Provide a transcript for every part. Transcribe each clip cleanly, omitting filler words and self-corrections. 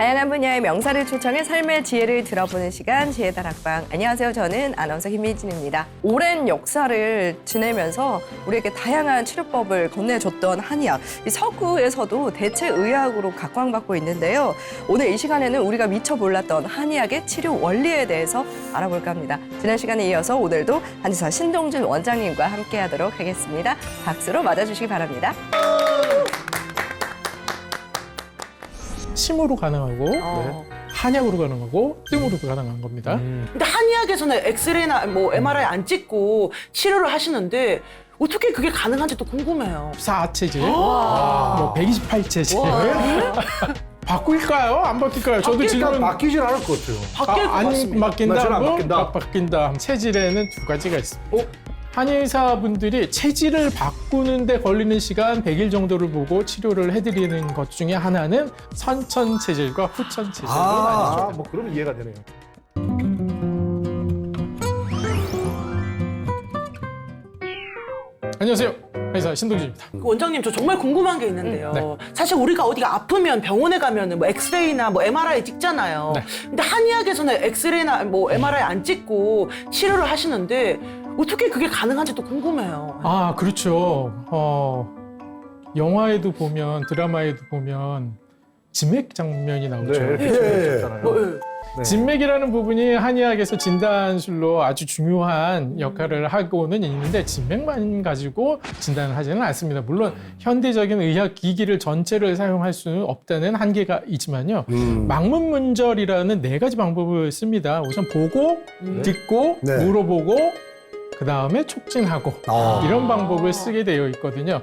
다양한 분야의 명사를 초청해 삶의 지혜를 들어보는 시간 지혜다락방. 안녕하세요. 저는 아나운서 김미진입니다. 오랜 역사를 지내면서 우리에게 다양한 치료법을 건네줬던 한의학. 이 서구에서도 대체의학으로 각광받고 있는데요. 오늘 이 시간에는 우리가 미처 몰랐던 한의학의 치료 원리에 대해서 알아볼까 합니다. 지난 시간에 이어서 오늘도 한의사 신동준 원장님과 함께하도록 하겠습니다. 박수로 맞아주시기 바랍니다. 침으로 가능하고 한약으로 가능하고 뜸으로 가능한 겁니다. 근데 한의학에서는 엑스레이나 뭐 MRI 안 찍고 치료를 하시는데 어떻게 그게 가능한지 또 궁금해요. 4체질, 뭐 128체질. 바꿀까요? 안 바뀔까요? 저도 지금 바뀌질 않을 것 같아요. 바뀔 것 안 같습니다. 바뀐다 안 하고 바뀐다. 바뀐다. 체질에는 두 가지가 있습니다. 한의사분들이 체질을 바꾸는데 걸리는 시간 100일 정도를 보고 치료를 해드리는 것 중에 하나는 선천 체질과 후천 체질로 나뉘죠. 뭐 그러면 이해가 되네요. 안녕하세요. 한의사 신동준입니다. 원장님 저 정말 궁금한 게 있는데요. 네. 사실 우리가 어디가 아프면 병원에 가면은 뭐 엑스레이나 뭐 MRI 찍잖아요. 네. 근데 한의학에서는 엑스레이나 뭐 MRI 안 찍고 치료를 하시는데 어떻게 그게 가능한지 또 궁금해요. 아, 그렇죠. 영화에도 보면, 드라마에도 보면 진맥 장면이 네, 나오죠. 이렇게 찍잖아요. 네. 진맥이라는 부분이 한의학에서 진단술로 아주 중요한 역할을 하고는 있는데 진맥만 가지고 진단을 하지는 않습니다. 물론 현대적인 의학 기기를 전체를 사용할 수는 없다는 한계가 있지만요. 망문문절이라는 4가지 방법을 씁니다. 우선 보고, 듣고, 네. 물어보고, 그 다음에 촉진하고 이런 방법을 쓰게 되어 있거든요.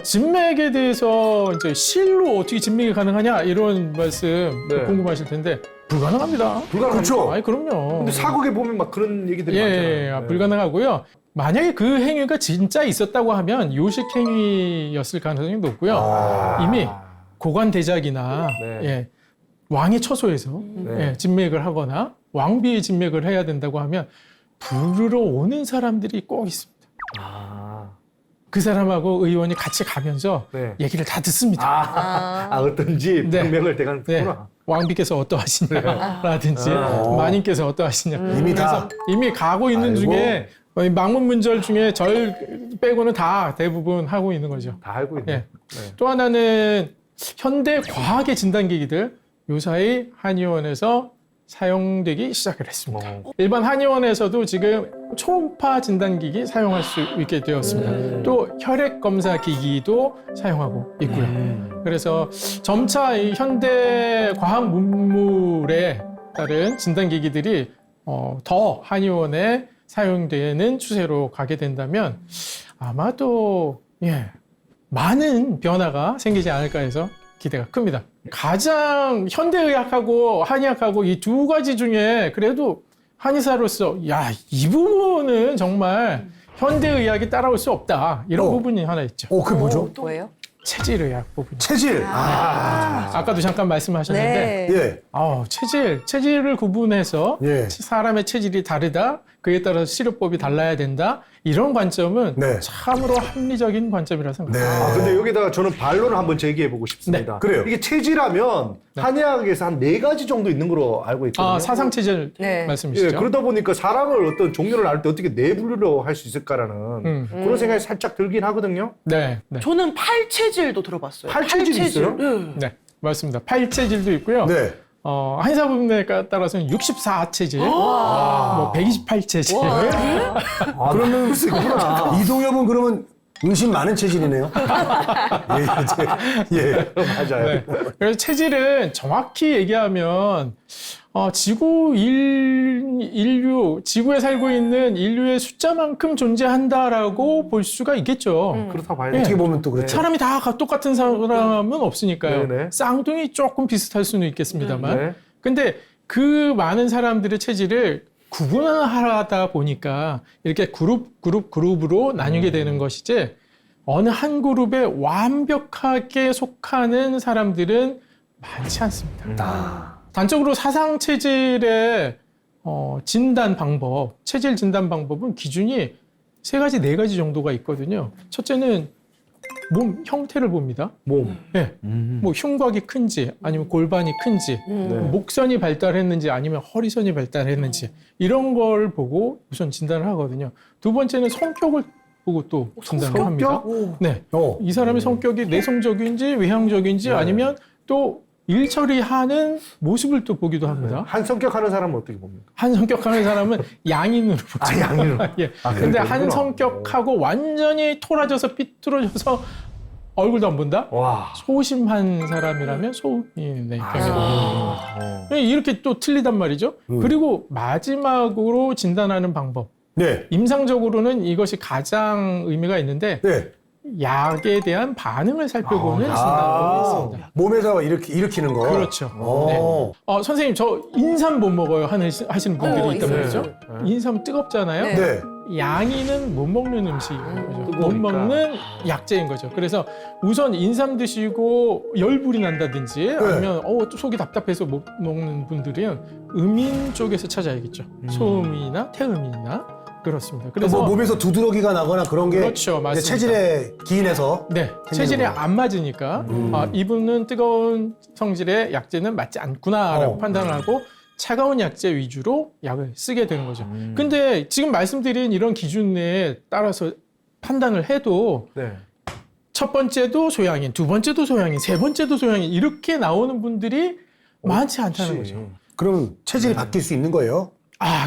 진맥에 대해서 이제 실로 어떻게 진맥이 가능하냐 이런 말씀 네. 궁금하실 텐데 불가능합니다. 그렇죠. 아니 그럼요. 근데 사극에 보면 막 그런 얘기들이 예, 많잖아요. 불가능하고요. 만약에 그 행위가 진짜 있었다고 하면 요식 행위였을 가능성이 높고요. 이미 고관대작이나 네. 예, 왕의 처소에서 네. 예, 진맥을 하거나 왕비의 진맥을 해야 된다고 하면 부르러 오는 사람들이 꼭 있습니다. 그 사람하고 의원이 같이 가면서 네. 얘기를 다 듣습니다. 어떤지 네. 병명을 대강 네. 듣구나. 왕비께서 어떠하시냐라든지 마님께서 어떠하시냐. 이미 다. 이미 가고 있는 아이고. 중에 망문문절 중에 절 빼고는 다 대부분 하고 있는 거죠. 다 알고 있네. 예. 네. 또 하나는 현대 과학의 진단기기들 요사이 한의원에서 사용되기 시작을 했습니다. 일반 한의원에서도 지금 초음파 진단기기 사용할 수 있게 되었습니다. 또 혈액 검사 기기도 사용하고 있고요. 그래서 점차 이 현대 과학 문물에 따른 진단기기들이 더 한의원에 사용되는 추세로 가게 된다면 아마도 많은 변화가 생기지 않을까 해서 기대가 큽니다. 가장 현대의학하고 한의학하고 이 두 가지 중에 그래도 한의사로서 이 부분은 정말 현대의학이 따라올 수 없다. 이런 부분이 하나 있죠. 그게 뭐죠? 뭐예요? 체질의학 부분. 체질. 아까도 잠깐 말씀하셨는데 네. 예. 체질을 구분해서 예. 사람의 체질이 다르다. 그에 따라서 치료법이 달라야 된다. 이런 관점은 네. 참으로 합리적인 관점이라 생각합니다. 근데 여기다가 저는 반론을 한번 제기해보고 싶습니다. 네. 그래요. 이게 체질하면 한의학에서 한 4가지 정도 있는 걸로 알고 있거든요. 사상체질 네. 말씀이시죠? 예, 그러다 보니까 사람을 어떤 종류를 나눌 때 어떻게 내분류로 할 수 있을까라는 그런 생각이 살짝 들긴 하거든요. 네. 저는 팔체질도 들어봤어요. 팔체질이 있어요? 네. 네, 맞습니다. 8체질도 있고요. 네. 한의사 부분에 따라서는 64체질, 뭐 128체질. 그러면 있구나. 이동엽은 그러면 의심 많은 체질이네요. 예, 맞아요. 네. 그래서 체질은 정확히 얘기하면 지구에 살고 있는 인류의 숫자만큼 존재한다라고 볼 수가 있겠죠. 그렇다고 봐야 어떻게 돼요. 보면 또 그렇죠. 사람이 다 똑같은 사람은 없으니까요. 네네. 쌍둥이 조금 비슷할 수는 있겠습니다만. 네. 근데 그 많은 사람들의 체질을 구분하다 보니까 이렇게 그룹으로 나뉘게 되는 것이지 어느 한 그룹에 완벽하게 속하는 사람들은 많지 않습니다. 단적으로 사상 체질의 진단 방법, 체질 진단 방법은 기준이 3가지, 4가지 정도가 있거든요. 첫째는 몸 형태를 봅니다. 몸. 네. 뭐 흉곽이 큰지 아니면 골반이 큰지 목선이 발달했는지 아니면 허리선이 발달했는지 이런 걸 보고 우선 진단을 하거든요. 두 번째는 성격을 보고 또 진단을 합니다. 네. 이 사람의 성격이 내성적인지 외향적인지 아니면 또 일 처리하는 모습을 또 보기도 합니다. 한 성격하는 사람은 어떻게 봅니까? 한 성격하는 사람은 양인으로 보죠. 양인으로. 예. 아, 근데 한 그렇구나. 성격하고 완전히 토라져서 삐뚤어져서 얼굴도 안 본다? 와. 소심한 사람이라면 소인의 경우가 아. 이렇게 또 틀리단 말이죠. 그리고 마지막으로 진단하는 방법. 네. 임상적으로는 이것이 가장 의미가 있는데 네. 약에 대한 반응을 살펴보는 아, 진단법이 있습니다. 몸에서 일으키는 거. 그렇죠. 오. 네. 선생님 저 인삼 못 먹어요 하시는 분들이 있단 있어요. 말이죠. 인삼 뜨겁잖아요. 네. 네. 양이는 못 먹는 음식인 거죠. 못 뜨거우니까. 먹는 약재인 거죠. 그래서 우선 인삼 드시고 열불이 난다든지 아니면 또 속이 답답해서 못 먹는 분들은 음인 쪽에서 찾아야겠죠. 소음이나 태음이나 그렇습니다. 그래서 그래서 뭐 몸에서 두드러기가 나거나 그런 게 그렇죠, 이제 맞습니다. 체질에 기인해서 네, 체질에 안 맞으니까 이분은 뜨거운 성질의 약재는 맞지 않구나라고 판단을 하고 차가운 약재 위주로 약을 쓰게 되는 거죠. 근데 지금 말씀드린 이런 기준에 따라서 판단을 해도 네. 첫 번째도 소양인, 두 번째도 소양인, 세 번째도 소양인 이렇게 나오는 분들이 많지 않다는 거죠. 그럼 체질이 바뀔 수 있는 거예요?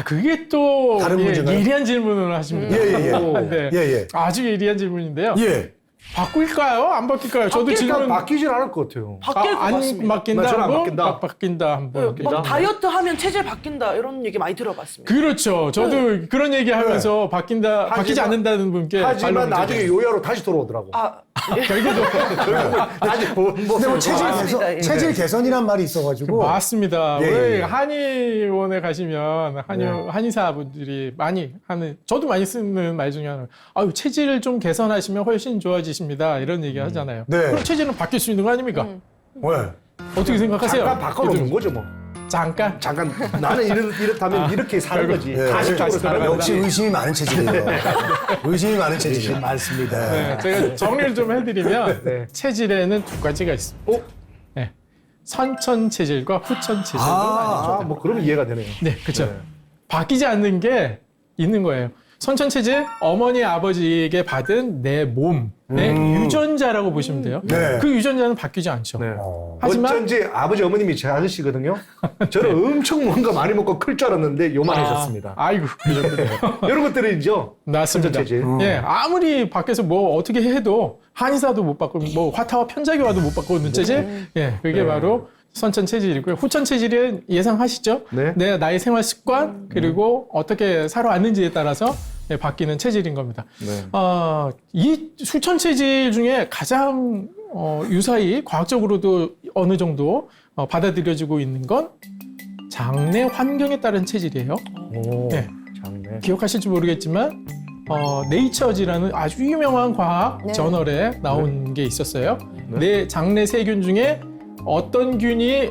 그게 또 다른 문제인가요? 예리한 질문을 하십니다. 네. 예. 아주 예리한 질문인데요. 예. 바꿀까요? 안 바뀔까요? 저도 질문 바뀌질 않을 것 같아요. 바뀔 것 안 같습니다. 바뀐다 저는 안 한 번, 바뀐다. 바뀐다 한 번. 막 다이어트 하면 체질 바뀐다 이런 얘기 많이 들어봤습니다. 그렇죠. 저도 그런 얘기 하면서 바뀌지 않는다는 분께 하지만 반론을 나중에 드려요. 요야로 다시 돌아오더라고. 결국은 다시 근데 뭐 맞습니다. 예. 체질 개선이란 말이 있어가지고. 맞습니다. 예, 왜 예. 한의원에 가시면 한의사분들이 많이 하는 저도 많이 쓰는 말 중에 하나는 체질을 좀 개선하시면 훨씬 좋아지십니다. 이런 얘기 하잖아요. 네. 그럼 체질은 바뀔 수 있는 거 아닙니까? 왜? 어떻게 생각하세요? 잠깐 바꿔놓는 거죠 뭐. 잠깐. 잠깐 나는 이렇다면 이렇게 사는 거지. 예. 가식적으로 사는 거지. 역시 의심이 많은 체질이에요. 의심이 많은 체질이에요. 많습니다. 네, 제가 정리를 좀 해드리면 체질에는 두 가지가 있습니다. 어? 네. 선천 체질과 후천 체질로 나뉘죠. 뭐 그러면 이해가 되네요. 네, 그렇죠. 바뀌지 않는 게 있는 거예요. 선천 체질, 어머니 아버지에게 받은 내 몸의 유전자라고 보시면 돼요. 네. 그 유전자는 바뀌지 않죠. 네. 하지만 어쩐지 아버지 어머님이 제 아저씨거든요. 저는 엄청 뭔가 많이 먹고 클 줄 알았는데 요만해졌습니다. 아이고, 그러셨군요. 이런 것들이죠. 맞습니다. 체질. 예, 아무리 밖에서 뭐 어떻게 해도 한의사도 못 바꾸고 뭐 화타와 편자기와도 못 바꾸는 체질, 그게 바로 선천 체질이고요. 후천 체질은 예상하시죠? 네. 나의 생활 습관 그리고 어떻게 살아왔는지에 따라서 바뀌는 체질인 겁니다. 이 후천 체질 중에 가장 유사히 과학적으로도 어느 정도 받아들여지고 있는 건 장내 환경에 따른 체질이에요. 네. 장래. 기억하실지 모르겠지만 네이처지라는 아주 유명한 과학 저널에 나온 게 있었어요. 내 장내 세균 중에 어떤 균이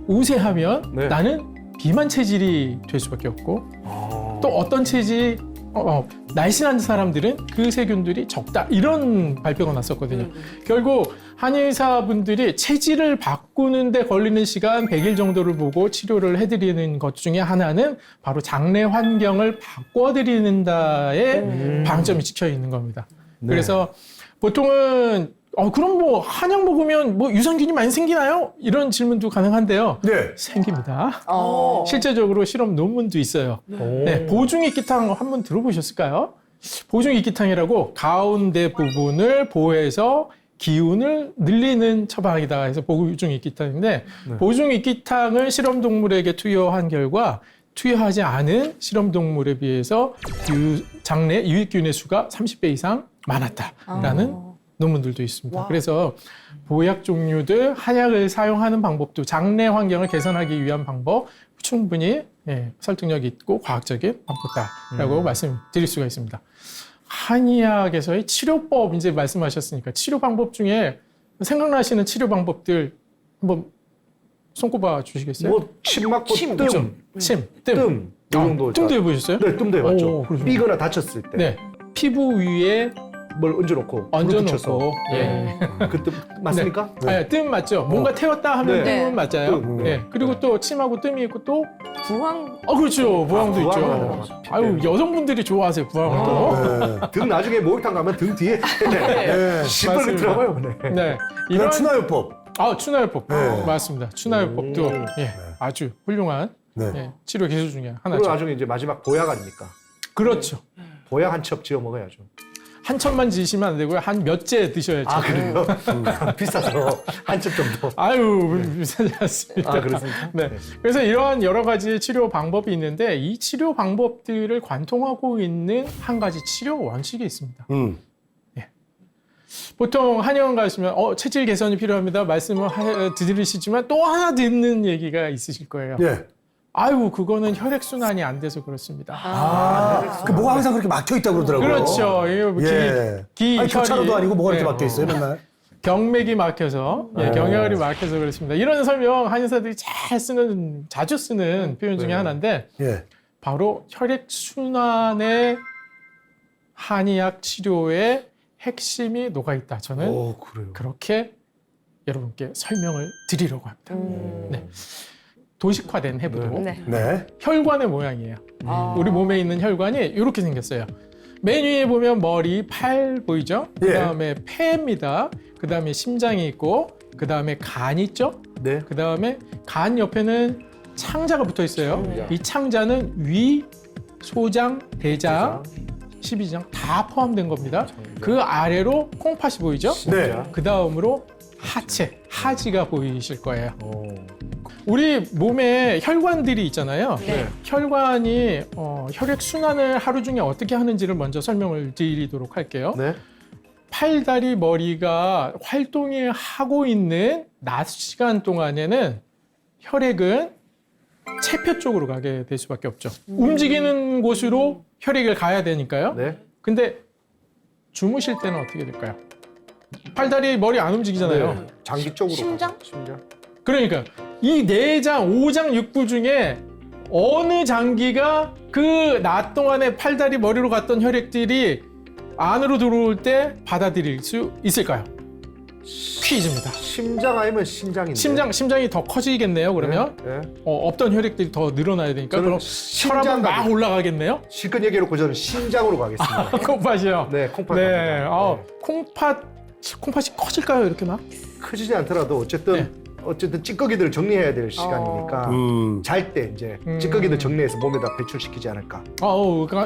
우세하면 나는 비만 체질이 될 수밖에 없고 또 어떤 체질이 날씬한 사람들은 그 세균들이 적다 이런 발표가 났었거든요. 결국 한의사분들이 체질을 바꾸는데 걸리는 시간 100일 정도를 보고 치료를 해드리는 것 중에 하나는 바로 장내 환경을 바꿔드리는 다에 방점이 찍혀 있는 겁니다. 그래서 보통은 그럼 뭐 한약 먹으면 뭐 유산균이 많이 생기나요? 이런 질문도 가능한데요. 네. 생깁니다. 실제적으로 실험 논문도 있어요. 네, 보중이끼탕 한번 들어보셨을까요? 보중이끼탕이라고 가운데 부분을 보호해서 기운을 늘리는 처방이다 해서 보중이끼탕인데 보중이끼탕을 실험동물에게 투여한 결과 투여하지 않은 실험동물에 비해서 장내 유익균의 수가 30배 이상 많았다라는 논문들도 있습니다. 그래서 보약 종류들, 한약을 사용하는 방법도 장내 환경을 개선하기 위한 방법 충분히 설득력 있고 과학적인 방법다라고 말씀드릴 수가 있습니다. 한의학에서의 치료법 이제 말씀하셨으니까 치료 방법 중에 생각나시는 치료 방법들 한번 손꼽아 주시겠어요? 뭐 침 맞고 뜸. 뜸. 이 정도. 뜸도 해보셨어요? 네, 뜸도 해봤죠. 그러시구나. 삐거나 다쳤을 때. 네. 피부 위에 뭘 얹어놓고 불을 붙여서. 얹어놓고 예. 그때 맞습니까? 아니, 뜸 맞죠? 뭔가 태웠다 하면 네. 뜸은 맞아요. 뜸. 예. 그리고 또 침하고 뜸이 있고 또 부황 그렇죠. 부항도 아, 있죠. 부항은 맞아. 아유 여성분들이 좋아하세요 부항을 또. 네. 등 나중에 목욕탕 가면 등 뒤에 네. 시뻘겋더라고요. 네. 네. 이런 추나요법. 추나요법 네. 맞습니다. 추나요법도 예, 아주 훌륭한 네. 예, 치료 기술 중에 그리고 하나죠. 나중에 이제 마지막 보약 아닙니까? 그렇죠. 보약 한 첩 지어 먹어야죠. 한 첩만 지시면 안 되고요. 한 몇 째 드셔야죠. 아 그래요? 비싸서 한 첩 정도. 아유 비싸지 않습니다. 아 그렇습니까? 네. 그래서 이러한 여러 가지 치료 방법이 있는데 이 치료 방법들을 관통하고 있는 한 가지 치료 원칙이 있습니다. 보통 한의원 가시면 체질 개선이 필요합니다. 말씀을 들으시지만 또 하나 듣는 얘기가 있으실 거예요. 예. 아유 그거는 혈액 순환이 안 돼서 그렇습니다. 그 뭐가 항상 그렇게 막혀 있다고 그러더라고요. 그렇죠. 이거 뭐 예. 아니, 교차로도 아니고 뭐가 이렇게 네. 막혀 있어요, 맨날. 경맥이 막혀서 경혈이 막혀서 그렇습니다. 이런 설명 한의사들이 자주 쓰는 표현 중에 하나인데 예. 바로 혈액 순환의 한의학 치료의 핵심이 녹아 있다. 저는 오 그래요. 그렇게 여러분께 설명을 드리려고 합니다. 네. 도식화된 해부도 네. 네. 혈관의 모양이에요. 아. 우리 몸에 있는 혈관이 이렇게 생겼어요. 맨 위에 보면 머리, 팔 보이죠? 예. 그다음에 폐입니다. 그다음에 심장이 있고 그다음에 간이 있죠? 네. 그다음에 간 옆에는 창자가 붙어 있어요. 창자. 이 창자는 위, 소장, 대장, 십이장 다 포함된 겁니다. 그 아래로 콩팥이 보이죠? 네. 그 다음으로 하체, 하지가 보이실 거예요. 오. 우리 몸에 혈관들이 있잖아요. 네. 혈관이 혈액 순환을 하루 중에 어떻게 하는지를 먼저 설명을 드리도록 할게요. 네. 팔, 다리, 머리가 활동을 하고 있는 낮 시간 동안에는 혈액은 체표 쪽으로 가게 될 수밖에 없죠. 움직이는 곳으로 혈액을 가야 되니까요. 네. 근데 주무실 때는 어떻게 될까요? 팔, 다리, 머리 안 움직이잖아요. 네. 장기 쪽으로. 심장? 가죠. 심장. 그러니까 이 내장, 오장, 육부 중에 어느 장기가 그 낮 동안에 팔, 다리, 머리로 갔던 혈액들이 안으로 들어올 때 받아들일 수 있을까요? 퀴즈입니다. 심장 아니면 신장인데. 심장이 더 커지겠네요. 그러면 네. 없던 혈액들이 더 늘어나야 되니까 저는 그럼 혈압은 심장 막 올라가겠네요. 실컷 얘기해놓고 저는 신장으로 가겠습니다. 콩팥이요. 네, 콩팥. 네, 갑니다. 콩팥이 커질까요? 이렇게 막? 크지지 않더라도 어쨌든 찌꺼기들을 정리해야 될 시간이니까 잘 때 이제 찌꺼기들 정리해서 몸에다 배출시키지 않을까.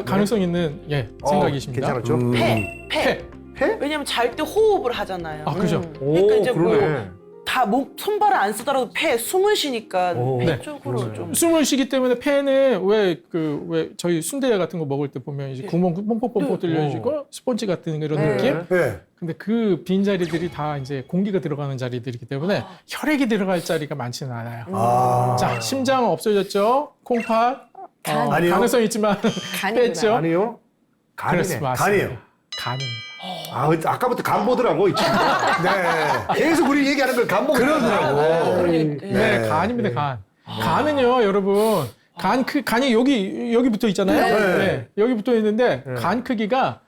가능성 있는 생각이십니다. 괜찮았죠? 폐. 폐? 왜냐면 잘 때 호흡을 하잖아요. 그죠. 오, 그러니까 이제 그러네. 다 손발을 안 쓰더라도 폐 숨을 쉬니까 오. 폐 네. 쪽으로 좀. 숨을 쉬기 때문에 폐는 왜 저희 순대 같은 거 먹을 때 보면 이제 구멍 뽕뽕뽕뽕 뚫려지고 스펀지 같은 이런 네. 느낌? 네. 근데 그 빈자리들이 다 이제 공기가 들어가는 자리들이기 때문에 혈액이 들어갈 자리가 많지는 않아요. 아. 자, 심장 없어졌죠? 콩팥? 간. 아니요. 가능성 있지만 간이구나. 뺐죠? 아니요. 간이네. 그렇습니다. 간이에요. 간입니다. 아, 아까부터 간 보더라고, 이 친구. 네. 계속 우리 얘기하는 걸 간 보고. 그러더라고. 네, 간입니다, 간. 간은요, 여러분, 간이 여기 붙어 있잖아요. 네. 여기 붙어 있는데, 네. 간 크기가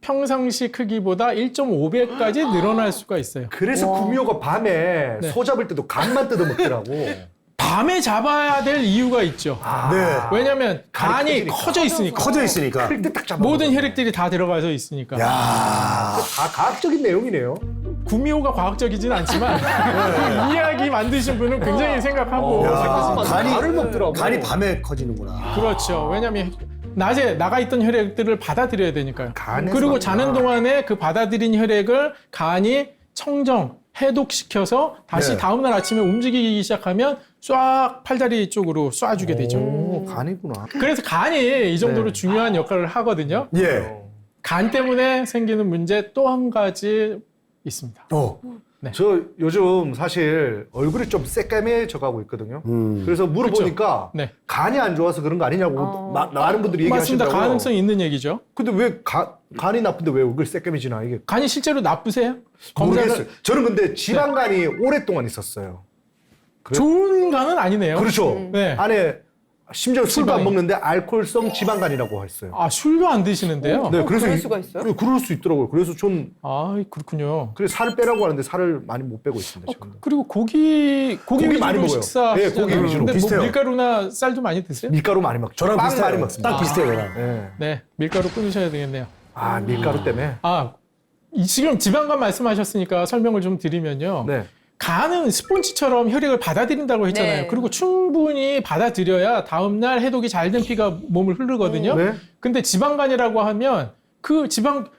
평상시 크기보다 1.5배까지 늘어날 수가 있어요. 그래서 구미호가 밤에 네. 소 잡을 때도 간만 뜯어먹더라고. 밤에 잡아야 될 이유가 있죠. 네. 왜냐면 간이 커지니까. 커져 있으니까. 커져 있으니까. 클 때 딱 잡아. 모든 혈액들이 다 들어가서 있으니까. 야. 다 과학적인 내용이네요. 구미호가 과학적이진 않지만 그 이야기 만드신 분은 굉장히 생각하고 야, 간을 먹더라고. 간이 밤에 커지는구나. 그렇죠. 왜냐하면 낮에 나가 있던 혈액들을 받아들여야 되니까요. 간에서 그리고 나구나. 자는 동안에 그 받아들인 혈액을 간이 청정, 해독시켜서 다시 네. 다음날 아침에 움직이기 시작하면 쏴 팔다리 쪽으로 쏴주게 되죠. 오, 간이구나. 그래서 간이 이 정도로 네. 중요한 역할을 하거든요. 예. 간 때문에 생기는 문제 또 한 가지 있습니다. 저 요즘 사실 얼굴이 좀 새까매져 가고 있거든요. 그래서 물어보니까 네. 간이 안 좋아서 그런 거 아니냐고 많은 분들이 맞습니다. 얘기하시더라고요. 가능성 있는 얘기죠. 근데 왜 간이 나쁜데 왜 얼굴이 새까매지나 이게 간이 실제로 나쁘세요? 모르겠어요. 저는 근데 지방간이 오랫동안 있었어요. 좋은 간은 아니네요. 그렇죠. 네. 안에 심지어 술도 안 지방이. 먹는데 알코올성 지방간이라고 했어요. 아, 술도 안 드시는데요? 네, 그래서 그럴 수가 있어요? 네, 그럴 수 있더라고요. 그래서 좀 아, 그렇군요. 그래서 살을 빼라고 하는데 살을 많이 못 빼고 있습니다. 지금. 그리고 고기 위주로 많이 먹어요. 식사. 네, 고기 위주로. 근데 비슷해요. 뭐 밀가루나 쌀도 많이 드세요? 밀가루 많이 먹죠. 저랑 빵 비슷해요. 많이 먹습니다. 딱 비슷해요, 저랑. 네. 네, 밀가루 끊으셔야 되겠네요. 아, 밀가루 때문에. 아, 지금 지방간 말씀하셨으니까 설명을 좀 드리면요. 네. 간은 스폰지처럼 혈액을 받아들인다고 했잖아요. 네. 그리고 충분히 받아들여야 다음날 해독이 잘 된 피가 몸을 흐르거든요. 네. 근데 지방간이라고 하면 그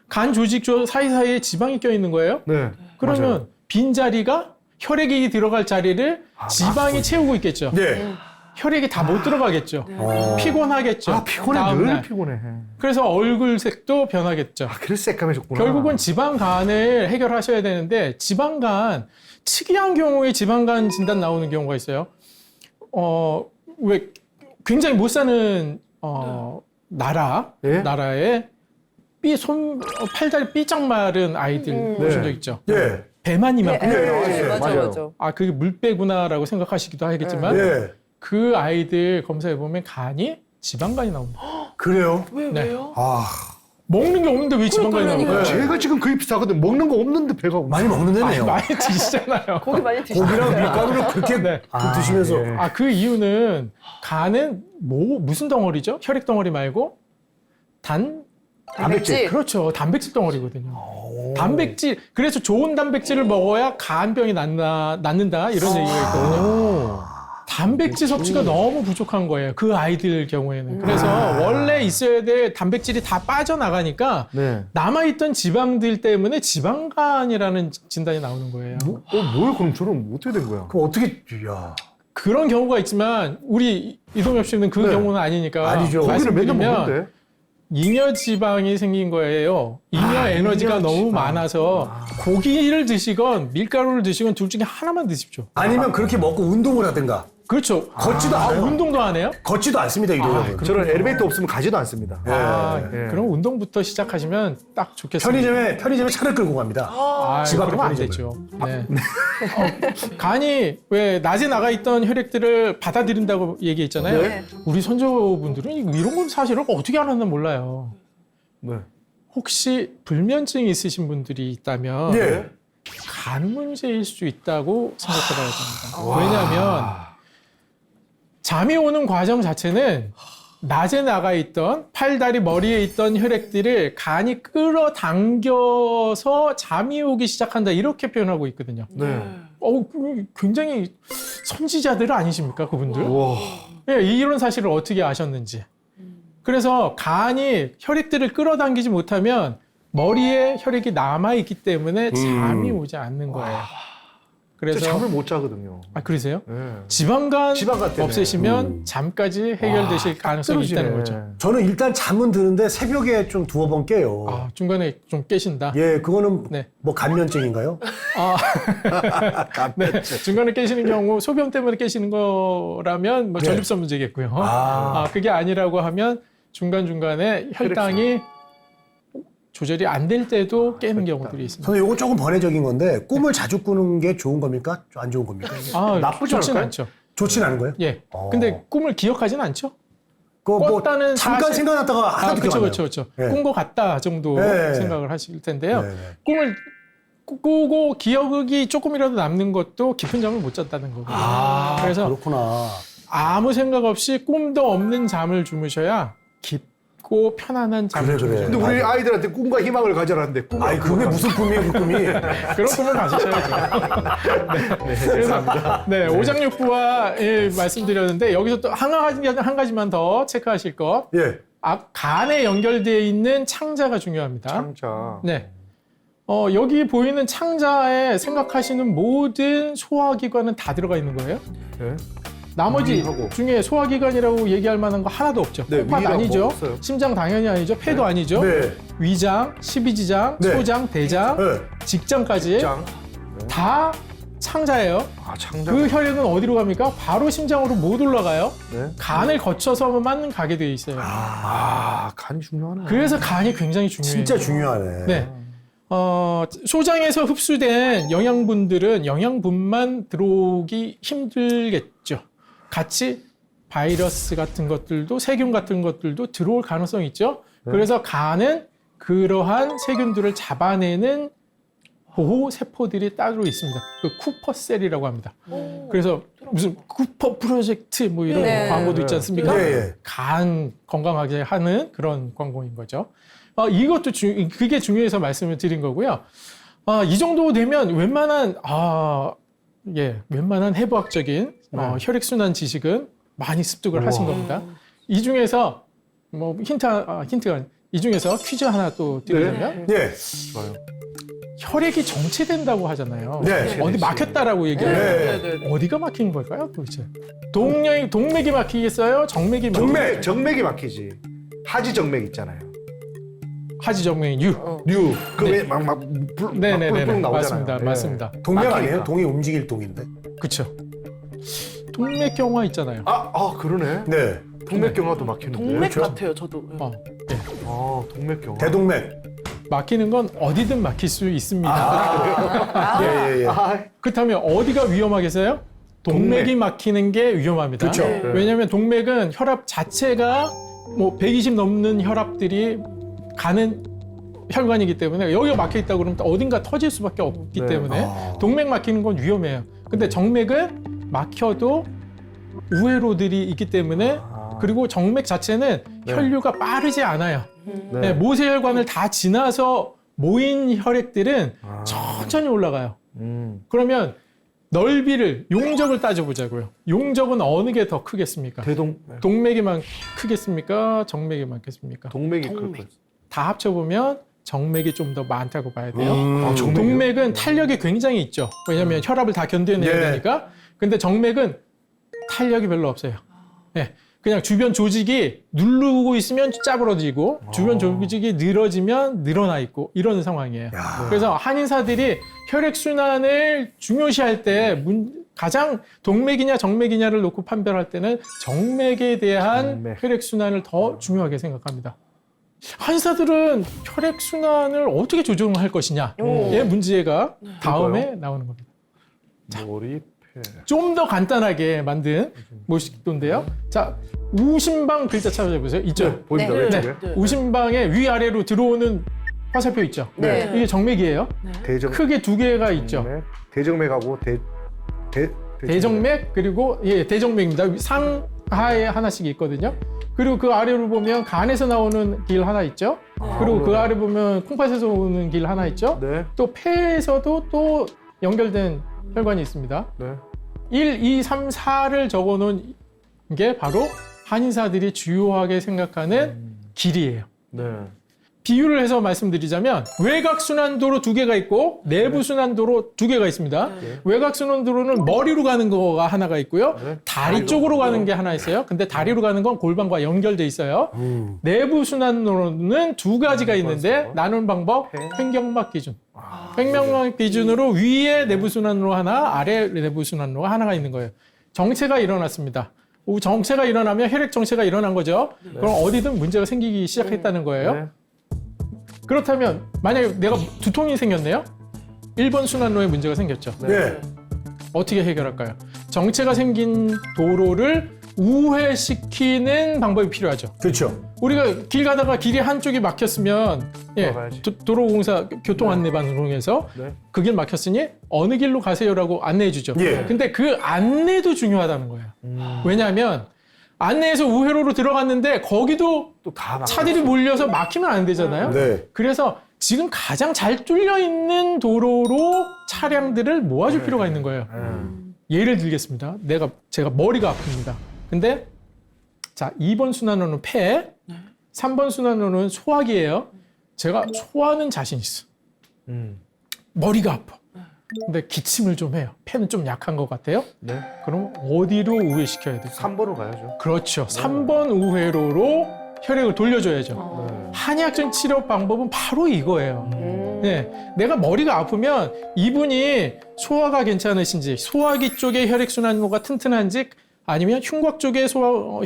간 조직 사이사이에 지방이 껴있는 거예요. 네. 그러면 맞아요. 빈 자리가 혈액이 들어갈 자리를 지방이 채우고 있겠죠. 네. 혈액이 다 못 들어가겠죠. 피곤하겠죠. 아, 피곤해. 다음날. 늘 피곤해. 그래서 얼굴색도 변하겠죠. 아, 그래서 새까매졌구나. 결국은 지방간을 해결하셔야 되는데 지방간 특이한 경우에 지방간 진단 나오는 경우가 있어요. 왜 굉장히 못 사는 예? 나라에 팔다리 삐쩍 마른 아이들 보신 적 있죠? 예. 배만 이만큼. 나왔어요. 맞아요, 맞아요. 맞아요. 아, 그게 물배구나라고 생각하시기도 하겠지만 예. 그 아이들 검사해 보면 간이 지방간이 나옵니다. 그래요? 왜요? 아, 먹는 게 없는데 왜 지방간이 나올까요? 제가 지금 거의 비슷하거든. 먹는 거 없는데 배가 고파. 많이 먹는 데네요. 많이 드시잖아요. 고기 많이 드시죠? 고기랑 밀가루를 그렇게 네. 드시면서. 예. 아, 그 이유는 간은 무슨 덩어리죠? 혈액 덩어리 말고 단백질. 그렇죠. 단백질 덩어리거든요. 단백질. 그래서 좋은 단백질을 먹어야 간병이 낫는다 이런 얘기가 있거든요. 단백질 섭취가 너무 부족한 거예요. 그 아이들 경우에는. 그래서 원래 있어야 될 단백질이 다 빠져나가니까 네. 남아있던 지방들 때문에 지방간이라는 진단이 나오는 거예요. 뭘 그럼 저는 어떻게 된 거야? 그럼 어떻게, 야. 그런 경우가 있지만 우리 이동엽 씨는 그 네. 경우는 아니니까 아니죠. 고기를 맨날 말씀드리면 먹는데. 잉여 지방이 생긴 거예요. 잉여 에너지가 잉여 너무 지방. 많아서 고기를 드시건 밀가루를 드시건 둘 중에 하나만 드십시오. 아니면 그렇게 먹고 운동을 하든가. 그렇죠. 걷지도 않아요. 운동도 안 해요? 걷지도 않습니다, 이동엽은. 저는 엘리베이터 없으면 가지도 않습니다. 아, 예. 그럼 운동부터 시작하시면 딱 좋겠습니다. 편의점에 차를 끌고 갑니다. 집 앞에 그러면 안 안 되죠. 네. 간이 왜 낮에 나가 있던 혈액들을 받아들인다고 얘기했잖아요. 네. 우리 선조분들은 이런 건 사실은 어떻게 알았나 몰라요. 네. 혹시 불면증이 있으신 분들이 있다면 예. 간 문제일 수 있다고 생각해봐야 됩니다. 왜냐하면 잠이 오는 과정 자체는 낮에 나가 있던 팔다리 머리에 있던 혈액들을 간이 끌어당겨서 잠이 오기 시작한다 이렇게 표현하고 있거든요. 네. 굉장히 선지자들 아니십니까 그분들? 우와. 예, 이런 사실을 어떻게 아셨는지. 그래서 간이 혈액들을 끌어당기지 못하면 머리에 혈액이 남아있기 때문에 잠이 오지 않는 거예요. 저 그래서 잠을 못 자거든요. 아, 그러세요? 네. 지방간 지방간 때문에. 없애시면 잠까지 해결되실 가능성이 있다는 거죠. 저는 일단 잠은 드는데 새벽에 좀 두어 번 깨요. 아, 중간에 좀 깨신다. 예, 그거는 네. 뭐 간면증인가요? 네, 중간에 깨시는 경우 소변 때문에 깨시는 거라면 뭐 네. 전립선 문제겠고요. 아. 그게 아니라고 하면 중간중간에 혈당이 조절이 안 될 때도 깨는 경우들이 있습니다. 저는 요거 조금 번외적인 건데 꿈을 자주 꾸는 게 좋은 겁니까? 안 좋은 겁니까? 나쁘지 좋진 않을까요? 않죠. 좋진 않은 거예요? 예. 근데 꿈을 기억하진 않죠. 그거 뭐 꿨다는 잠깐 사실- 생각났다가 하나도 기억 안 나요. 그렇죠. 예. 꾼 것 같다 정도 네. 생각을 하실 텐데요. 네, 네. 꿈을 꾸고 기억이 조금이라도 남는 것도 깊은 잠을 못 잤다는 거거든요. 그래서 그렇구나. 아무 생각 없이 꿈도 없는 잠을 주무셔야 깊고 편안한 잠을 그래, 그래. 주무셔야 근데 우리 아이들한테 꿈과 희망을 가져라는데 꿈을 아니 그게 무슨 꿈이에요, 그 꿈이? 그런 꿈을 가지셔야죠. 그래서 오장육부와 말씀드렸는데 여기서 또 한 가지만 더 체크하실 것. 예. 간에 연결되어 있는 창자가 중요합니다. 창자. 네. 여기 보이는 창자에 생각하시는 모든 소화기관은 다 들어가 있는 거예요. 네. 나머지 위하고. 중에 소화기관이라고 얘기할 만한 거 하나도 없죠. 네, 콩팥 위랑 아니죠. 뭐 없어요. 심장 당연히 아니죠. 폐도 아니죠. 네. 위장, 십이지장, 네. 소장, 대장, 네. 직장까지 짱. 다 창자예요. 아, 창자. 그 혈액은 어디로 갑니까? 바로 심장으로 못 올라가요. 네. 간을 거쳐서만 가게 되어 있어요. 아, 간이 중요하네. 그래서 간이 굉장히 중요해요. 진짜 중요하네. 네. 소장에서 흡수된 영양분들은 영양분만 들어오기 힘들겠죠. 같이 바이러스 같은 것들도 세균 같은 것들도 들어올 가능성이 있죠. 그래서 간은 그러한 세균들을 잡아내는 보호 세포들이 따로 있습니다. 그 쿠퍼셀이라고 합니다. 그래서 무슨 쿠퍼 프로젝트 뭐 이런 네. 광고도 있지 않습니까? 네, 네. 간 건강하게 하는 그런 광고인 거죠. 이것도 그게 중요해서 말씀을 드린 거고요. 이 정도 되면 웬만한 해부학적인 혈액순환 지식은 많이 습득을 하신 겁니다. 이 중에서 뭐 힌트가 이 중에서 퀴즈 하나 또 드리자면 네. 좋아요. 혈액이 정체된다고 하잖아요. 네. 어디 막혔다라고 얘기해요. 네. 어디가 막힌 걸까요, 도대체? 동맥이 막히겠어요? 정맥이 정맥이 막히지. 하지 정맥 있잖아요. 하지 정맥 유. 류. 네. 그왜막막 네네네. 나오잖아요. 맞습니다. 예. 맞습니다. 동맥 막히니까. 아니에요? 동이 움직일 동인데. 그렇죠. 동맥경화 있잖아요. 그러네. 네. 동맥경화도 막히는데. 동맥 같아요, 저도. 예. 동맥경화. 대동맥. 막히는 건 어디든 막힐 수 있습니다. 예. 그렇다면 어디가 위험하겠어요? 동맥이 막히는 게 위험합니다. 그렇죠. 네. 왜냐하면 동맥은 혈압 자체가 뭐 120 넘는 혈압들이 가는 혈관이기 때문에 여기가 막혀 있다 그러면 어딘가 터질 수밖에 없기 네. 때문에 동맥 막히는 건 위험해요. 근데 정맥은 막혀도 우회로들이 있기 때문에 그리고 정맥 자체는 혈류가 빠르지 않아요. 네, 모세혈관을 다 지나서 모인 혈액들은 천천히 올라가요. 그러면 넓이를 용적을 따져보자고요. 용적은 어느 게 더 크겠습니까? 동맥이만 크겠습니까? 정맥이만 크겠습니까? 동맥이 클 거예요. 다 합쳐보면 정맥이 좀 더 많다고 봐야 돼요. 정맥이요? 동맥은 탄력이 굉장히 있죠. 왜냐하면 혈압을 다 견뎌내야 네. 되니까. 근데 정맥은 탄력이 별로 없어요. 네. 그냥 주변 조직이 누르고 있으면 짜부러지고 주변 조직이 늘어지면 늘어나 있고 이런 상황이에요. 그래서 한의사들이 혈액순환을 중요시할 때 가장 동맥이냐 정맥이냐를 놓고 판별할 때는 정맥에 대한 정맥. 혈액순환을 더 중요하게 생각합니다. 한의사들은 혈액순환을 어떻게 조정할 것이냐의 문제가 다음에 나오는 겁니다. 머리, 폐. 좀 더 간단하게 만든 모식도인데요. 자, 우심방 글자 찾아보세요. 있죠? 보입니다. 네. 왼쪽에. 우심방에 위아래로 들어오는 화살표 있죠? 네. 이게 정맥이에요. 대정. 크게 두 개가 있죠. 정맥. 대정맥하고 대정맥 그리고 대정맥입니다. 상하에 하나씩 있거든요. 그리고 그 아래로 보면 간에서 나오는 길 하나 있죠. 그리고 그 아래 보면 콩팥에서 오는 길 하나 있죠. 네. 또 폐에서도 또 연결된 혈관이 있습니다. 네. 1, 2, 3, 4를 적어놓은 게 바로 한의사들이 주요하게 생각하는 길이에요. 네. 비유를 해서 말씀드리자면 외곽순환도로 두 개가 있고 내부순환도로 두 개가 있습니다. 외곽순환도로는 머리로 가는 거가 하나가 있고요. 다리 쪽으로 가는 게 하나 있어요. 근데 다리로 가는 건 골반과 연결돼 있어요. 내부순환도로는 두 가지가 있는데 나누는 방법 횡격막 기준. 횡격막 기준으로 위에 내부순환로 하나, 아래 내부순환로가 하나가 있는 거예요. 정체가 일어났습니다. 정체가 일어나면 혈액 정체가 일어난 거죠. 그럼 어디든 문제가 생기기 시작했다는 거예요. 네. 그렇다면 만약에 내가 두통이 생겼네요. 1번 순환로에 문제가 생겼죠. 네. 어떻게 해결할까요? 정체가 생긴 도로를 우회시키는 방법이 필요하죠. 그렇죠. 우리가 길 가다가 길이 한쪽이 막혔으면 돌아가야지. 도로공사 교통안내방송에서 네. 그 길 막혔으니 어느 길로 가세요라고 안내해 주죠. 예. 근데 그 안내도 중요하다는 거예요. 왜냐하면 안내에서 우회로로 들어갔는데 거기도 또 다 차들이 몰려서 막히면 안 되잖아요. 네. 그래서 지금 가장 잘 뚫려 있는 도로로 차량들을 모아줄 필요가 있는 거예요. 예를 들겠습니다. 제가 머리가 아픕니다. 근데 자 2번 순환로는 폐, 3번 순환로는 소화기예요. 제가 소화는 자신 있어. 머리가 아파. 근데 기침을 좀 해요. 폐는 좀 약한 것 같아요. 네. 그럼 어디로 우회시켜야 돼요? 3번으로 가야죠. 그렇죠. 3번 우회로로 혈액을 돌려줘야죠. 한의학적 치료 방법은 바로 이거예요. 네, 내가 머리가 아프면 이분이 소화가 괜찮으신지, 소화기 쪽의 혈액순환로가 튼튼한지, 아니면 흉곽 쪽의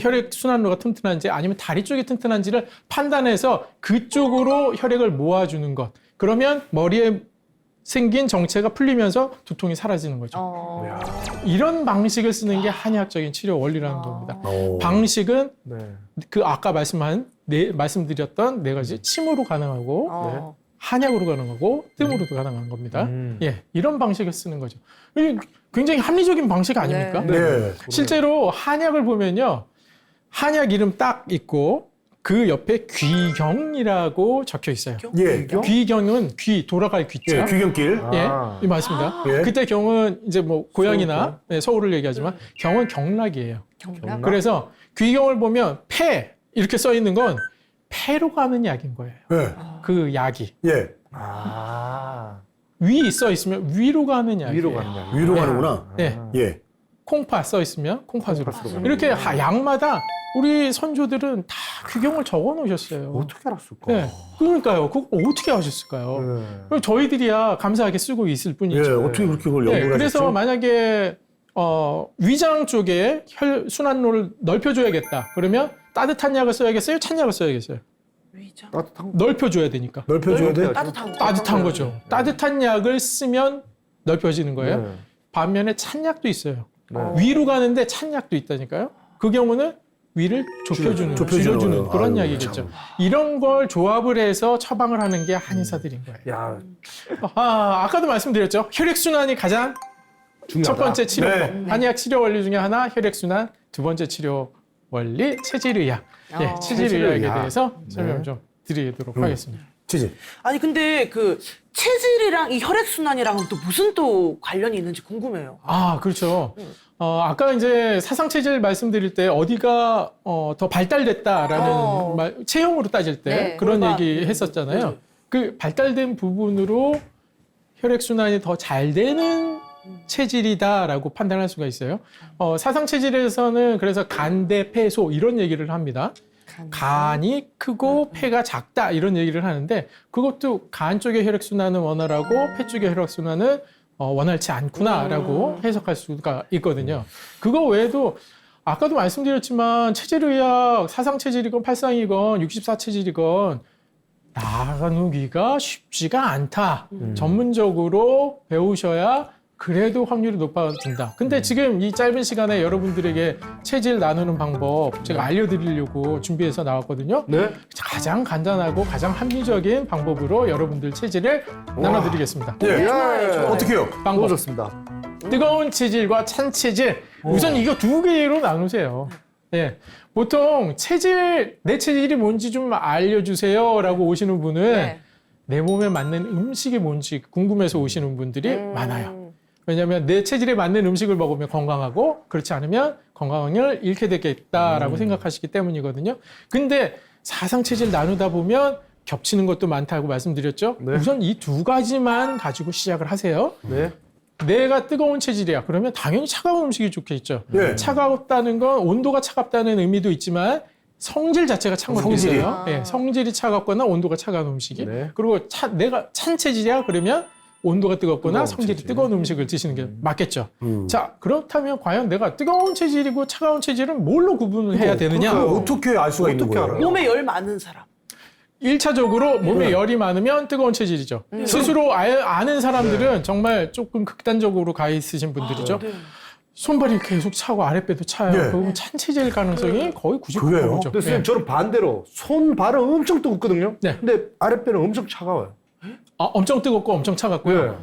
혈액순환로가 튼튼한지, 아니면 다리 쪽이 튼튼한지를 판단해서 그쪽으로 혈액을 모아주는 것. 그러면 머리에 생긴 정체가 풀리면서 두통이 사라지는 거죠. 이런 방식을 쓰는 게 한의학적인 치료 원리라는 겁니다. 방식은 네. 그 아까 말씀드렸던 네 가지 침으로 가능하고 한약으로 가능하고 뜸으로도 가능한 겁니다. 예, 이런 방식을 쓰는 거죠. 이게 굉장히 합리적인 방식 아닙니까? 네. 실제로 한약을 보면요. 한약 이름 딱 있고 그 옆에 귀경이라고 적혀 있어요. 예. 귀경은 귀, 돌아갈 귀자. 예, 귀경길. 예, 맞습니다. 예. 그때 경은 이제 뭐 고향이나 서울을 얘기하지만 경은 경락이에요. 경락. 그래서 귀경을 보면 폐 이렇게 써 있는 건 폐로 가는 약인 거예요. 예. 그 약이 예. 위 써 있으면 위로 가는 약이에요. 위로 가는 약. 위로 가는구나. 예, 예. 콩파 써 있으면 콩팥으로. 이렇게 약마다 우리 선조들은 다 귀경을 적어 놓으셨어요. 어떻게 알았을까? 네, 그러니까요. 그거 어떻게 하셨을까요? 그럼 저희들이야 감사하게 쓰고 있을 예. 뿐이죠. 어떻게 그렇게 그걸 네, 연구를 그래서 하셨죠? 만약에 위장 쪽에 혈 순환로를 넓혀줘야겠다. 그러면 따뜻한 약을 써야겠어요? 찬 약을 써야겠어요? 위장. 따뜻한 넓혀줘야 되니까. 넓혀줘야 돼? 따뜻한 거. 따뜻한 거죠. 따뜻한 약을 쓰면 넓혀지는 거예요. 네. 반면에 찬 약도 있어요. 네. 위로 가는데 찬 약도 있다니까요. 그 경우는 위를 좁혀주는, 좁혀주는 줄여주는 거예요. 그런 아유, 약이겠죠. 참. 이런 걸 조합을 해서 처방을 하는 게 한의사들인 거예요. 야, 아까도 말씀드렸죠. 혈액순환이 가장 중요하다. 첫 번째 치료법. 네. 한의학 치료 원리 중에 하나 혈액순환, 두 번째 치료 원리 체질의학. 예, 체질의학에 체질의학. 대해서 설명 좀 드리도록 하겠습니다. 치질. 아니 근데 그 체질이랑 이 혈액 순환이랑은 또 무슨 또 관련이 있는지 궁금해요. 아, 그렇죠. 아까 이제 사상체질 말씀드릴 때 어디가 더 발달됐다라는 체형으로 따질 때 네. 그런 골반. 얘기 했었잖아요. 그 발달된 부분으로 혈액순환이 더 잘 되는 체질이다라고 판단할 수가 있어요. 사상체질에서는 그래서 간대 폐소 이런 얘기를 합니다. 간이 크고 폐가 작다 이런 얘기를 하는데 그것도 간 쪽의 혈액순환은 원활하고 폐 쪽의 혈액순환은 원활치 않구나라고 해석할 수가 있거든요. 그거 외에도 아까도 말씀드렸지만 체질의학 사상체질이건 팔상이건 64체질이건 나누기가 쉽지가 않다. 전문적으로 배우셔야 그래도 확률이 높아진다. 근데 지금 이 짧은 시간에 여러분들에게 체질 나누는 방법 제가 알려드리려고 준비해서 나왔거든요. 네. 가장 간단하고 가장 합리적인 방법으로 여러분들 체질을 나눠드리겠습니다. 예. 좋아요. 어떻게 해요? 방법. 좋습니다. 뜨거운 체질과 찬 체질. 우선 이거 두 개로 나누세요. 예. 보통 내 체질이 뭔지 좀 알려주세요라고 오시는 분은 네. 내 몸에 맞는 음식이 뭔지 궁금해서 오시는 분들이 많아요. 왜냐하면 내 체질에 맞는 음식을 먹으면 건강하고 그렇지 않으면 건강을 잃게 되겠다라고 생각하시기 때문이거든요. 근데 사상체질 나누다 보면 겹치는 것도 많다고 말씀드렸죠. 네. 우선 이 두 가지만 가지고 시작을 하세요. 네. 내가 뜨거운 체질이야. 그러면 당연히 차가운 음식이 좋겠죠. 예. 차갑다는 건 온도가 차갑다는 의미도 있지만 성질 자체가 찬 것도 성질이. 있어요. 예, 성질이 차갑거나 온도가 차가운 음식이. 네. 그리고 내가 찬 체질이야. 그러면 온도가 뜨겁거나 뜨거운 성질이 체질. 뜨거운 음식을 드시는 게 맞겠죠. 자, 그렇다면 과연 내가 뜨거운 체질이고 차가운 체질은 뭘로 구분을 해야 되느냐? 그거 어떻게 알 수가 있는 어떻게 거예요? 알아요? 몸에 열 많은 사람. 1차적으로 몸에 열이 많으면 뜨거운 체질이죠. 스스로 아는 사람들은 정말 조금 극단적으로 가 있으신 분들이죠. 손발이 계속 차고 아랫배도 차요. 네. 그러면 찬 체질 가능성이 거의 그래요? 99%죠. 근데 선생님 저는 반대로 손발은 엄청 뜨겁거든요. 네. 근데 아랫배는 엄청 차가워요. 엄청 뜨겁고 엄청 차갑고요. 네.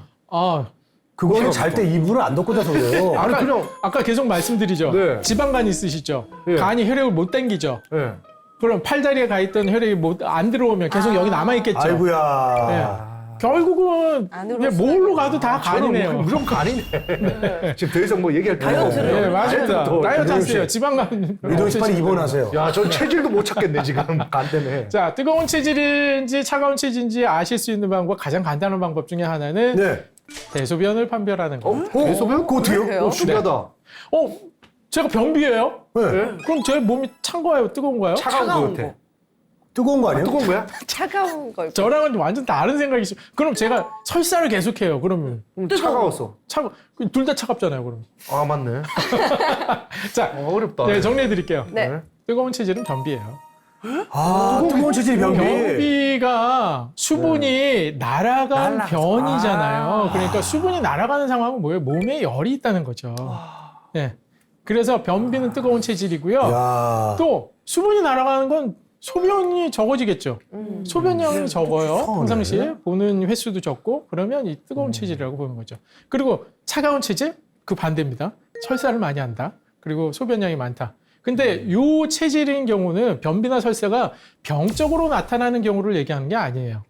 그거는 잘 때 이불을 안 덮고 자서 그래요. 아니 그냥 아까 계속 말씀드리죠. 네. 지방간 있으시죠. 네. 간이 혈액을 못 당기죠. 네. 그럼 팔다리에 가 있던 혈액이 안 들어오면 계속 여기 남아 있겠죠. 아이고야. 네. 결국은 안으로 그냥 뭘로 가도 다 간이네요. 무조건 간이네. 지금 더 이상 뭐 얘기할 필요 다이어트를. 네, 맞습니다. 더 다이어트 하세요. 조심해. 지방간. 이동 씨 빨리 입원하세요. 야, 저 체질도 못 찾겠네 지금 간 때문에. 자, 뜨거운 체질인지 차가운 체질인지 아실 수 있는 방법, 가장 간단한 방법 중에 하나는 네. 대소변을 판별하는 겁니다. 대소변? 그거 어떻게 해요? 그래요? 신기하다. 제가 변비예요? 네. 그럼 제 몸이 찬 거예요? 뜨거운 거예요? 차가운 거 차가운 같아. 거. 뜨거운 거 아니에요? 뜨거운 거야? 차가운 걸. 저랑은 완전 다른 생각이죠. 그럼 제가 설사를 계속해요. 그러면 차가웠어. 둘 다 차갑잖아요. 그럼. 아 맞네. 자, 어렵다. 네, 정리해 드릴게요. 네. 뜨거운 체질은 변비예요. 아, 뜨거운 체질이 변비. 변비가 수분이 날아간 날아가서. 변이잖아요. 그러니까 수분이 날아가는 상황은 뭐예요? 몸에 열이 있다는 거죠. 예. 그래서 변비는 뜨거운 체질이고요. 야. 또 수분이 날아가는 건 소변이 적어지겠죠. 소변량이 적어요. 평상시에 보는 횟수도 적고 그러면 이 뜨거운 체질이라고 보는 거죠. 그리고 차가운 체질 그 반대입니다. 설사를 많이 한다. 그리고 소변량이 많다. 근데 요 체질인 경우는 변비나 설사가 병적으로 나타나는 경우를 얘기하는 게 아니에요.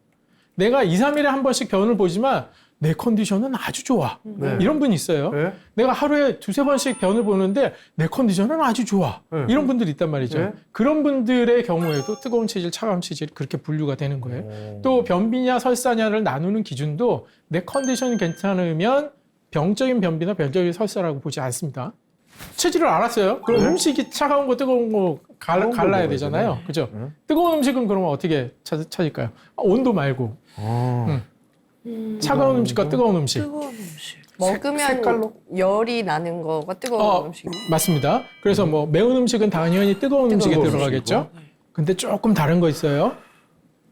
내가 2, 3일에 한 번씩 변을 보지만 내 컨디션은 아주 좋아. 네. 이런 분이 있어요. 네. 내가 하루에 2, 3번씩 변을 보는데 내 컨디션은 아주 좋아. 네. 이런 분들이 있단 말이죠. 네. 그런 분들의 경우에도 뜨거운 체질, 차가운 체질이 그렇게 분류가 되는 거예요. 또 변비냐 설사냐를 나누는 기준도 내 컨디션이 괜찮으면 병적인 변비나 병적인 설사라고 보지 않습니다. 체질을 알았어요. 그럼 음식이 차가운 거 뜨거운 거 차가운 거 갈라야 먹어야 되잖아요. 되네. 그죠? 뜨거운 음식은 그러면 어떻게 찾을까요? 온도 말고. 차가운 음식과 뜨거운 음식. 뜨거운 음식. 먹으면 색깔로? 열이 나는 거가 뜨거운 음식. 맞습니다. 그래서 뭐 매운 음식은 당연히 뜨거운 음식에 뜨거운 들어가겠죠. 근데 조금 다른 거 있어요.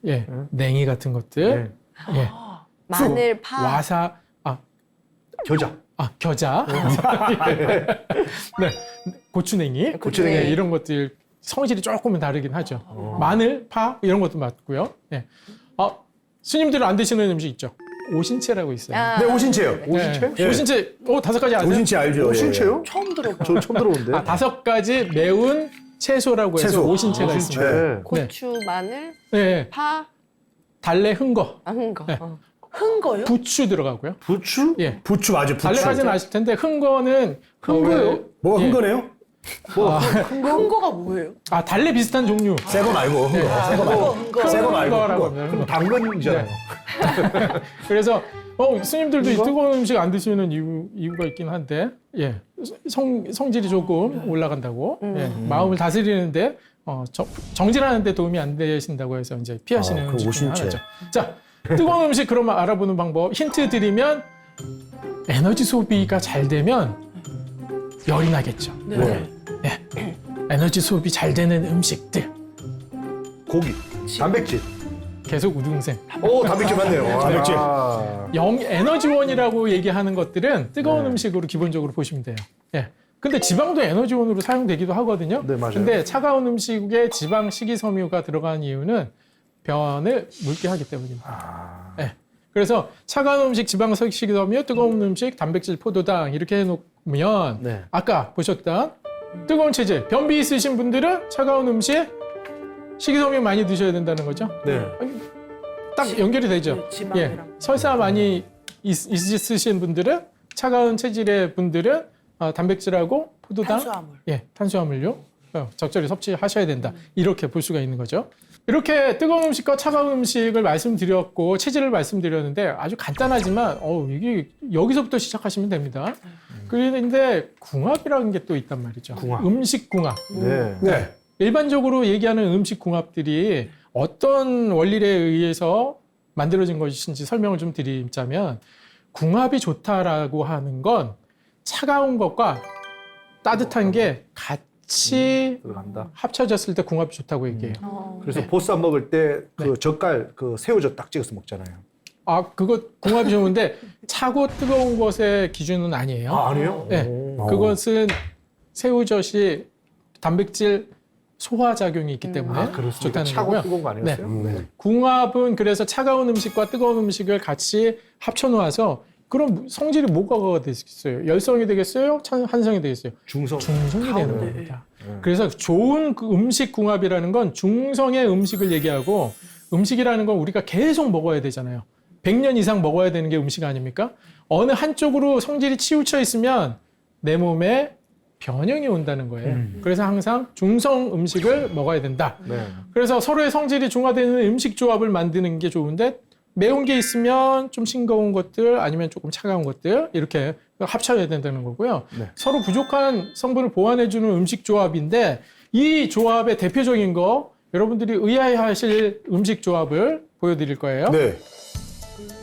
예, 냉이 같은 것들. 네. 예, 마늘, 파. 와사, 겨자. 네, 고추냉이. 고추냉이. 네, 이런 것들 성질이 조금은 다르긴 하죠. 마늘, 파 이런 것도 맞고요. 예. 스님들은 안 드시는 음식 있죠. 오신채라고 있어요. 아, 네, 오신채요. 오신채? 네. 오신채, 5가지 아세요? 오신채 알죠? 오신채요? 처음 들어봐. 저 처음 들어오는데. 5가지 매운 채소라고 해서 채소. 오신채가 있습니다. 오신채. 고추, 마늘, 네, 파, 달래, 흥거, 한 거. 네. 흥 거요? 부추 들어가고요. 부추? 예. 부추 맞아, 부추. 달래까지는 아실 텐데 흥거는 흥거요? 뭐가 예. 흥거네요? 흥 거가 뭐예요? 달래 비슷한 종류. 새 거 말고, 흥거. 네. 새거 말고. 흥거. 새거 말고. 흥거라고 흥거. 합니다. 그럼 흥거. 당근이잖아요. 그래서 스님들도 이 뜨거운 음식 안 드시는 이유가 있긴 한데, 예, 성질이 조금 올라간다고, 예, 마음을 다스리는데 정진하는데 도움이 안 되신다고 해서 이제 피하시는 그 음식 중에 오신채. 하나죠. 자, 뜨거운 음식 그러면 알아보는 방법 힌트 드리면 에너지 소비가 잘 되면 열이 나겠죠. 네. 예, 에너지 소비 잘 되는 음식들 고기, 단백질. 계속 우등생. 오, 단백질 맞네요. 단백질. 아. 에너지원이라고 얘기하는 것들은 뜨거운 네. 음식으로 기본적으로 보시면 돼요. 예. 근데 지방도 에너지원으로 사용되기도 하거든요. 네, 맞아요. 근데 차가운 음식에 지방 식이섬유가 들어간 이유는 변을 묽게 하기 때문입니다. 예. 그래서 차가운 음식 지방 식이섬유, 뜨거운 음식 단백질, 포도당 이렇게 해놓으면 네. 아까 보셨던 뜨거운 체질, 변비 있으신 분들은 차가운 음식 식이섬유 많이 드셔야 된다는 거죠. 네. 딱 연결이 되죠. 네, 지방이랑. 예, 설사 많이 있으신 분들은 차가운 체질의 분들은 단백질하고 포도당, 탄수화물. 예, 탄수화물류 적절히 섭취하셔야 된다. 이렇게 볼 수가 있는 거죠. 이렇게 뜨거운 음식과 차가운 음식을 말씀드렸고 체질을 말씀드렸는데 아주 간단하지만 이게 여기서부터 시작하시면 됩니다. 그런데 궁합이라는 게 또 있단 말이죠. 궁합. 음식 궁합. 네. 네. 일반적으로 얘기하는 음식 궁합들이 어떤 원리에 의해서 만들어진 것인지 설명을 좀 드리자면 궁합이 좋다라고 하는 건 차가운 것과 따뜻한 게 같이 들어간다. 합쳐졌을 때 궁합이 좋다고 얘기해요. 그래서 네. 보쌈 먹을 때 그 젓갈, 그 새우젓 딱 찍어서 먹잖아요. 그거 궁합이 좋은데 차고 뜨거운 것의 기준은 아니에요. 아, 아니에요? 네. 오. 그것은 새우젓이 단백질 소화 작용이 있기 때문에 그렇습니까? 좋다는 차고 거고요. 뜨거운 거 아니었어요? 네. 궁합은 그래서 차가운 음식과 뜨거운 음식을 같이 합쳐 놓아서 그럼 성질이 뭐가 되겠어요? 열성이 되겠어요? 한성이 되겠어요? 중성. 중성이 되는 가운데. 겁니다. 그래서 좋은 그 음식 궁합이라는 건 중성의 음식을 얘기하고 음식이라는 건 우리가 계속 먹어야 되잖아요. 100년 이상 먹어야 되는 게 음식 아닙니까? 어느 한쪽으로 성질이 치우쳐 있으면 내 몸에 변형이 온다는 거예요. 그래서 항상 중성 음식을 먹어야 된다. 네. 그래서 서로의 성질이 중화되는 음식 조합을 만드는 게 좋은데 매운 게 있으면 좀 싱거운 것들 아니면 조금 차가운 것들 이렇게 합쳐야 된다는 거고요. 네. 서로 부족한 성분을 보완해주는 음식 조합인데 이 조합의 대표적인 거 여러분들이 의아해하실 음식 조합을 보여드릴 거예요. 네.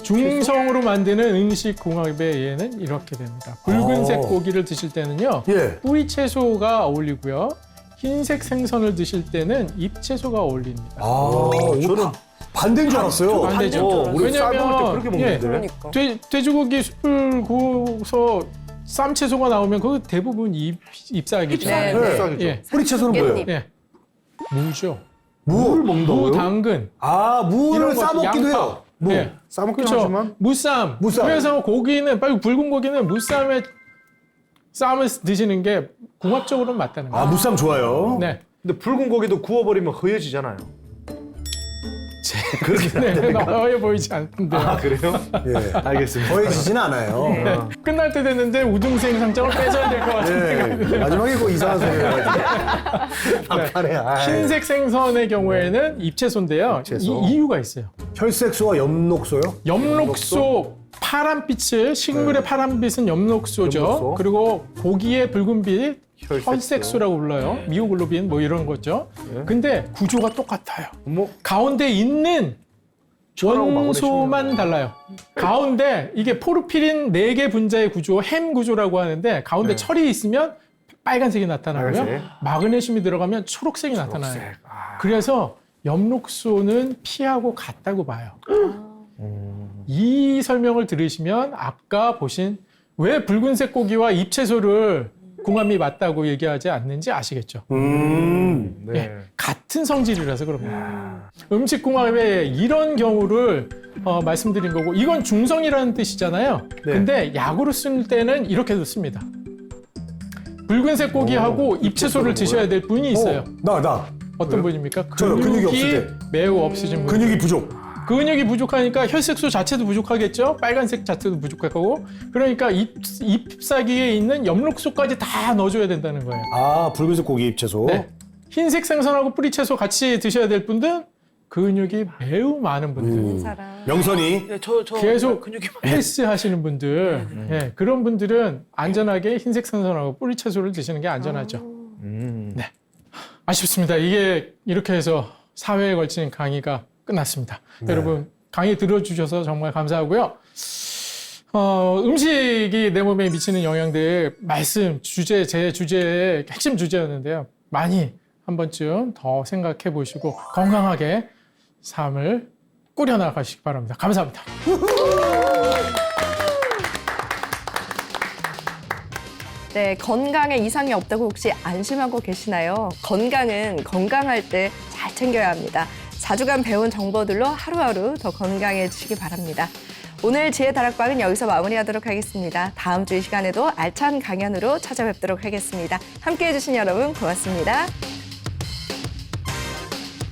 중성으로 만드는 음식 궁합의 예는 이렇게 됩니다. 붉은색 오. 고기를 드실 때는요. 예. 뿌리 채소가 어울리고요. 흰색 생선을 드실 때는 잎채소가 어울립니다. 저는 반대인 줄 알았어요. 반대죠. 우리 쌀 먹을 때 그렇게 먹는데. 그러니까. 돼지고기 숯불 구워서 쌈채소가 나오면 그 대부분 잎사귀죠. 네, 네. 네. 쌀이죠. 예. 뿌리 채소는 뭐예요? 깻잎. 예. 무죠. 물 먹는다고요? 무, 당근. 무를 이런 거, 싸먹기도 양파. 해요. 무. 예. 싸먹긴 그렇죠. 하지만 무쌈. 무쌈. 그래서 고기는 빨리 붉은 고기는 무쌈에 쌈을 드시는 게 궁합적으로는 맞다는 거예요. 무쌈 좋아요. 네. 근데 붉은 고기도 구워버리면 허해지잖아요. 네, 너해 보이지 않던데. 그래요? 예. 알겠습니다. 거해지진 않아요. 네. 끝날 때 됐는데 우등생 상장을 뺏어야 될 것 같은데. 예. 마지막에 그 이상한 소리 해가지고. 막판에 흰색 생선의 경우에는 잎채소인데요. 잎채소. 이유가 있어요. 혈색소와 엽록소요? 엽록소 파란빛을 식물의 파란빛은 엽록소죠. 엽록소. 그리고 고기의 붉은빛 혈색소. 혈색소라고 불러요. 미오글로빈 뭐 이런 거죠. 네. 근데 구조가 똑같아요. 뭐 가운데 있는 철하고 원소만 달라요. 가운데 이게 포르피린 4개 분자의 구조, 햄 구조라고 하는데 가운데 네. 철이 있으면 빨간색이 나타나고요. 빨간색. 마그네슘이 들어가면 초록색이 나타나요. 초록색. 그래서 엽록소는 피하고 같다고 봐요. 이 설명을 들으시면 아까 보신 왜 붉은색 고기와 잎채소를 궁합이 맞다고 얘기하지 않는지 아시겠죠? 네. 예, 같은 성질이라서 그럽니다. 음식 궁합에 이런 경우를 말씀드린 거고 이건 중성이라는 뜻이잖아요. 네. 근데 약으로 쓸 때는 이렇게도 씁니다. 붉은색 고기하고 잎채소를 드셔야 될 분이 있어요. 나. 어떤 분입니까? 저요, 근육이 없을 때. 매우 없으신 분. 근육이 부족. 근육이 부족하니까 혈색소 자체도 부족하겠죠. 빨간색 자체도 부족할 거고. 그러니까 잎사귀에 있는 엽록소까지 다 넣어줘야 된다는 거예요. 붉은색 고기 잎채소. 네. 흰색 생선하고 뿌리채소 같이 드셔야 될 분들은 근육이 매우 많은 분들. 사람. 명선이. 네, 저 계속 근육이 헬스 하시는 분들. 예, 그런 분들은 안전하게 흰색 생선하고 뿌리채소를 드시는 게 안전하죠. 네. 아쉽습니다. 이게 이렇게 해서 사회에 걸친 강의가 끝났습니다. 여러분 강의 들어주셔서 정말 감사하고요. 음식이 내 몸에 미치는 영향들 말씀 주제 제 주제의 핵심 주제였는데요. 많이 한 번쯤 더 생각해 보시고 건강하게 삶을 꾸려나가시기 바랍니다. 감사합니다. 네, 건강에 이상이 없다고 혹시 안심하고 계시나요? 건강은 건강할 때 잘 챙겨야 합니다. 4주간 배운 정보들로 하루하루 더 건강해지시기 바랍니다. 오늘 지혜 다락방은 여기서 마무리하도록 하겠습니다. 다음 주 이 시간에도 알찬 강연으로 찾아뵙도록 하겠습니다. 함께해 주신 여러분 고맙습니다.